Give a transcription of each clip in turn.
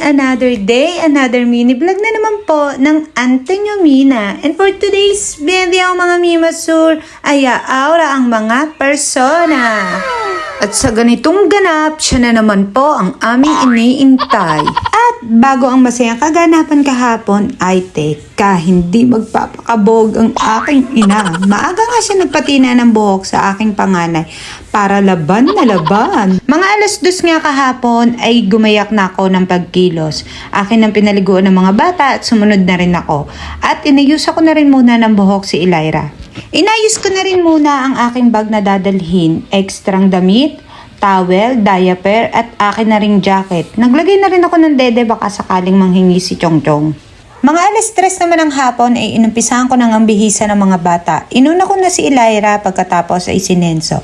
another day, another mini vlog na naman po ng Antonio Mina. And for today's video mga Mimasur, ay aura ang mga persona. At sa ganitong ganap, siya na naman po ang aming iniintay. At bago ang masayang kaganapan kahapon, ay teka, hindi magpapakabog ang aking ina. Maaga nga siya nagpatina ng buhok sa aking panganay para laban na laban. Mga 2:00 nga kahapon ay gumayak na ako ng pagkilos. Akin ang pinaliguan ng mga bata at sumunod na rin ako. At inayos ako na rin muna ng buhok si Elira. Inayos ko na rin muna ang aking bag na dadalhin, ekstrang damit, towel, diaper, at akin na ring jacket. Naglagay na rin ako ng dede baka sakaling manghingi si Chongchong. Mga 3:00 naman ng hapon ay inumpisahan ko ng ambihisa ng mga bata. Inuna ko na si Elira pagkatapos ay si Nenso.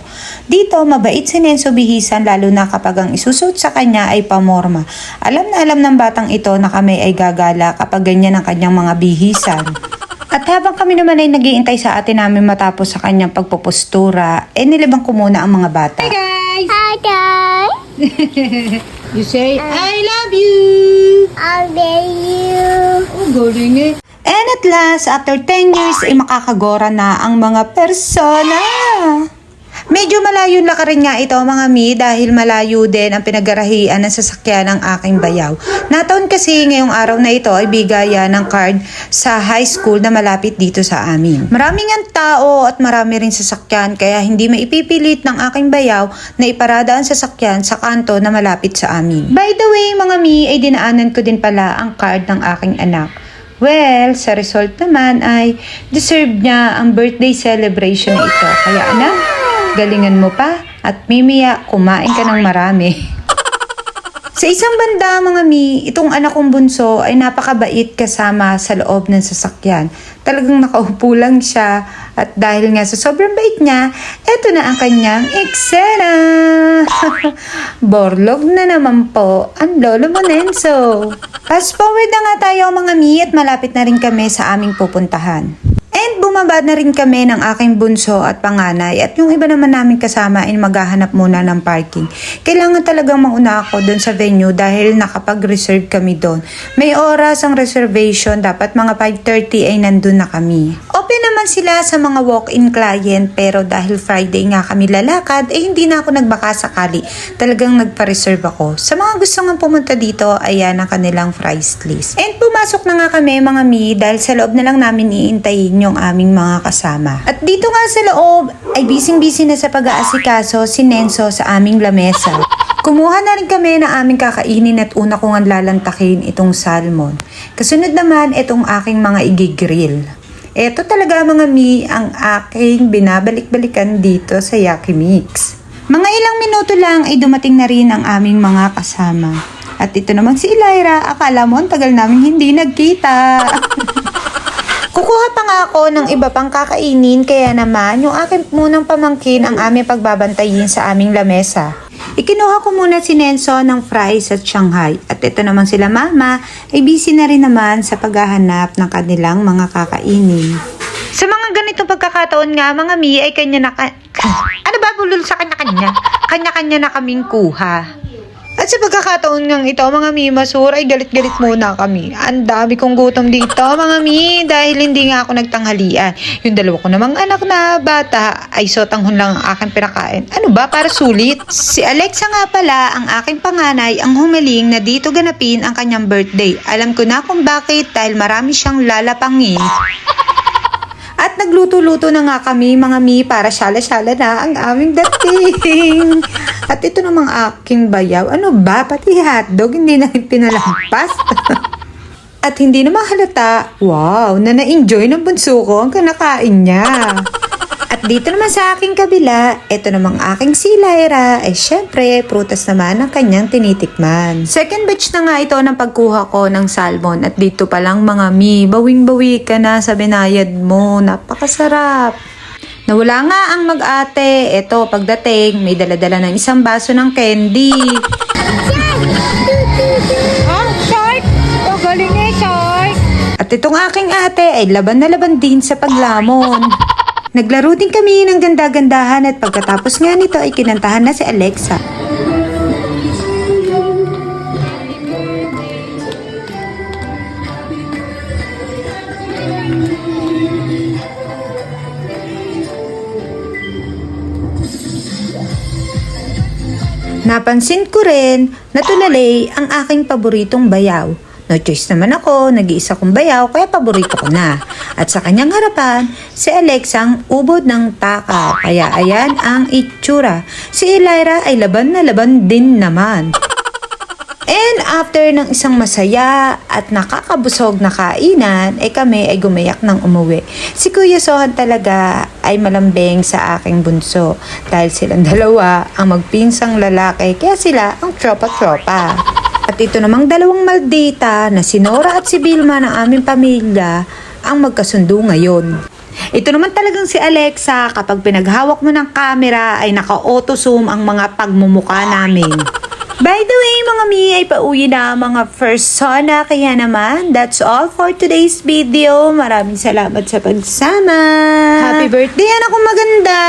Dito, mabait si Nenso bihisan lalo na kapag ang isusuot sa kanya ay pamorma. Alam na alam ng batang ito na kami ay gagala kapag ganyan ang kanyang mga bihisan. At habang kami naman ay nag-iintay sa atin namin matapos sa kanyang pagpupostura, nilibang ko muna ang mga bata. Hi guys! Hi guys! You say, I love you! I love you! Oh, galing eh. And at last, after 10 years, ay makakagora na ang mga persona. Medyo malayo lakarin nga ito mga mi dahil malayo din ang pinagarahian ng sasakyan ng aking bayaw. Nataon kasi ngayong araw na ito ay bigaya ng card sa high school na malapit dito sa amin. Maraming ang tao at marami rin sasakyan kaya hindi maipipilit ng aking bayaw na iparada ang sasakyan sa kanto na malapit sa amin. By the way mga mi ay dinaanan ko din pala ang card ng aking anak. Well, sa result naman ay deserve niya ang birthday celebration na ito. Kaya anak, galingan mo pa at mimiya kumain ka ng marami. Sa isang banda mga mi, itong anak kong bunso ay napakabait kasama sa loob ng sasakyan. Talagang nakaupo lang siya at dahil nga sa sobrang bait niya, eto na ang kanyang eksena. Borlog na naman po ang lolo mo Nenso. Fast forward na nga tayo mga mi at malapit na rin kami sa aming pupuntahan. And bumaba na rin kami ng aking bunso at panganay at yung iba naman namin kasama ay maghahanap muna ng parking. Kailangan talagang mauna ako doon sa venue dahil nakapag-reserve kami doon. May oras ang reservation, dapat mga 5:30 ay nandun na kami. Open naman sila sa mga walk-in client pero dahil Friday nga kami lalakad ay hindi na ako nagbaka sakali. Talagang nagpa-reserve ako. Sa mga gusto nga pumunta dito, ayan ang kanilang price list. And pumasok na nga kami mga mi dahil sa loob na lang namin iintayin yung aming mga kasama. At dito nga sa loob ay busy-busy na sa pag-aasikaso si Nenso sa aming lamesa. Kumuha na rin kami ng aming kakainin at una ko nga lalantakin itong salmon. Kasunod naman itong aking mga igigrill. Ito talaga mga mi ang aking binabalik-balikan dito sa Yaki Mix. Mga ilang minuto lang ay dumating na rin ang aming mga kasama. At ito naman si Elira, akala mo ang tagal namin hindi nagkita. Kukuha pa nga ako ng iba pang kakainin kaya naman yung aking munang pamangkin ang aming pagbabantayin sa aming lamesa. Ikinuha ko muna si Nenso ng fries at Shanghai at ito naman sila mama ay busy na rin naman sa paghahanap ng kanilang mga kakainin. Sa mga ganitong pagkakataon nga mga mi ay kanya na ano ba bulol sa kanya-kanya? Kanya-kanya na kaming kuha. At sa pagkakataon ngang ito, mga mi, masur, ay galit-galit muna kami. Ang dami kong gutom dito, mga mi, dahil hindi nga ako nagtanghalian. Yung dalawa ko namang anak na bata, ay sotanghon lang ang aking pinakain. Ano ba, para sulit? Si Alexa nga pala, ang aking panganay, ang humiling na dito ganapin ang kanyang birthday. Alam ko na kung bakit, dahil marami siyang lalapangin. At nagluto-luto na nga kami mga mi para syala-syala na ang aming dating. At ito namang aking bayaw. Ano ba? Pati hotdog hindi na pinalampas. At hindi naman halata. Wow, na-enjoy ng bunso ko ang kinakain niya. At dito naman sa aking kabila, ito namang aking si Elira, ay syempre, prutas naman ang kanyang tinitikman. Second batch na nga ito ng pagkuha ko ng salmon at dito pa lang mga mi, bawing-bawi ka na sa binayad mo, napakasarap. Nawala nga ang mag-ate, ito pagdating, may daladala ng isang baso ng candy. Oh, shark! Oh, galing eh, shark! At itong aking ate ay laban na laban din sa paglamon. Naglaro din kami ng ganda-gandahan at pagkatapos nga nito ay kinantahan na si Alexa. Napansin ko rin na tulalay ang aking paboritong bayaw. No choice naman ako, nag-iisa kong bayaw kaya paborito ko na. At sa kanyang harapan, si Alexa ang ubod ng taka, kaya ayan ang itsura. Si Elira ay laban na laban din naman. And after ng isang masaya at nakakabusog na kainan, kami ay gumayak ng umuwi. Si Kuya Sohan talaga ay malambing sa aking bunso dahil silang dalawa ang magpinsang lalaki kaya sila ang tropa-tropa. At ito namang dalawang maldita na si Nora at si Vilma ng aming pamilya ang magkasundo ngayon. Ito naman talagang si Alexa, kapag pinaghawak mo ng camera ay naka-auto zoom ang mga pagmumuka namin. By the way, mga mi, ay pauwi na mga persona. Kaya naman, that's all for today's video. Maraming salamat sa pagsama. Happy birthday, anak kong maganda!